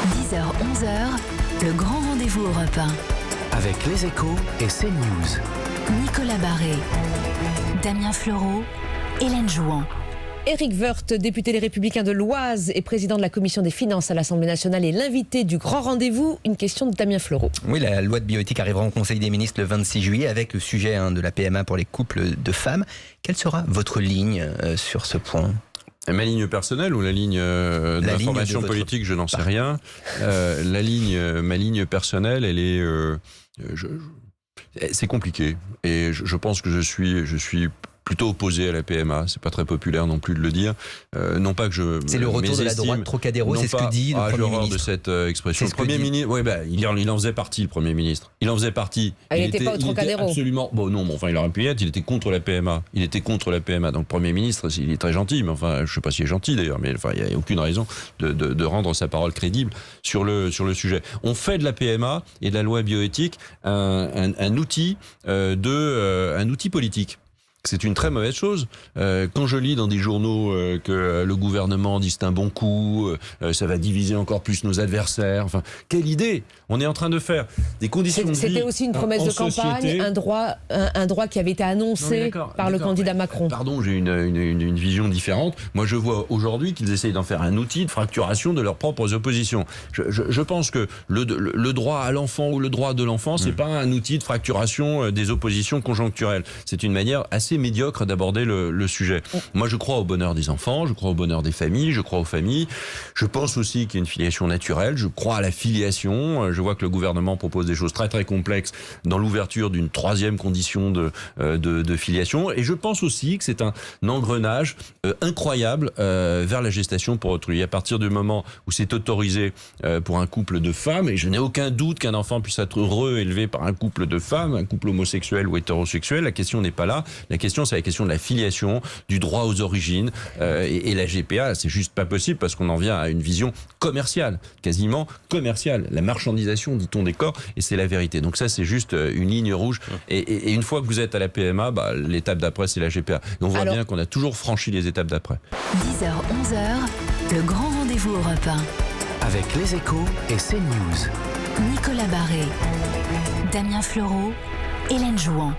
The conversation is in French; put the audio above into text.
10h-11h, le grand rendez-vous Europe 1. Avec Les Échos et CNews. Nicolas Barré, Damien Fleureau, Hélène Jouan. Éric Woerth, député Les Républicains de l'Oise et président de la Commission des Finances à l'Assemblée nationale, est l'invité du grand rendez-vous. Une question de Damien Fleureau. Oui, la loi de bioéthique arrivera au Conseil des ministres le 26 juillet avec le sujet de la PMA pour les couples de femmes. Quelle sera votre ligne sur ce point ? Ma ligne personnelle ou la ligne de l'information politique, je n'en sais rien. Ma ligne personnelle, elle est... c'est compliqué. Et je pense que je suis plutôt opposé à la PMA. C'est pas très populaire non plus de le dire. Non pas que je... C'est le retour de la droite Trocadéro, c'est ce que dit le Premier ministre. De cette expression. Le Premier ministre, oui, il en faisait partie, le Premier ministre. Il en faisait partie. Il n'était pas au Trocadéro. Absolument. Bon, non, mais enfin, il aurait pu y être. Il était contre la PMA. Donc, le Premier ministre, il est très gentil, mais enfin, je sais pas s'il est gentil d'ailleurs, mais enfin, il n'y a aucune raison de rendre sa parole crédible sur le sujet. On fait de la PMA et de la loi bioéthique un outil politique. C'est une très mauvaise chose. Quand je lis dans des journaux que le gouvernement dit c'est un bon coup, ça va diviser encore plus nos adversaires. Enfin, quelle idée! On est en train de faire des conditions de vie. C'était aussi une promesse de campagne, un droit qui avait été annoncé par le candidat Macron. Pardon, j'ai une vision différente. Moi, je vois aujourd'hui qu'ils essayent d'en faire un outil de fracturation de leurs propres oppositions. Je pense que le droit à l'enfant ou le droit de l'enfant, c'est pas un outil de fracturation des oppositions conjoncturelles. C'est une manière assez médiocre d'aborder le sujet. Moi, je crois au bonheur des enfants, je crois au bonheur des familles, je crois aux familles. Je pense aussi qu'il y a une filiation naturelle, je crois à la filiation. Je vois que le gouvernement propose des choses très très complexes dans l'ouverture d'une troisième condition de filiation. Et je pense aussi que c'est un engrenage incroyable vers la gestation pour autrui. À partir du moment où c'est autorisé pour un couple de femmes, et je n'ai aucun doute qu'un enfant puisse être heureux élevé par un couple de femmes, un couple homosexuel ou hétérosexuel, la question n'est pas là. La question, c'est la question de la filiation, du droit aux origines. Et la GPA, c'est juste pas possible parce qu'on en vient à une vision commerciale, quasiment commerciale. La marchandisation, dit-on, des corps, et c'est la vérité. Donc ça, c'est juste une ligne rouge. Et une fois que vous êtes à la PMA, l'étape d'après, c'est la GPA. Et on voit bien qu'on a toujours franchi les étapes d'après. 10h-11h, le grand rendez-vous Europe 1. Avec Les Échos et CNews. Nicolas Barré, Damien Fleureau, Hélène Jouan.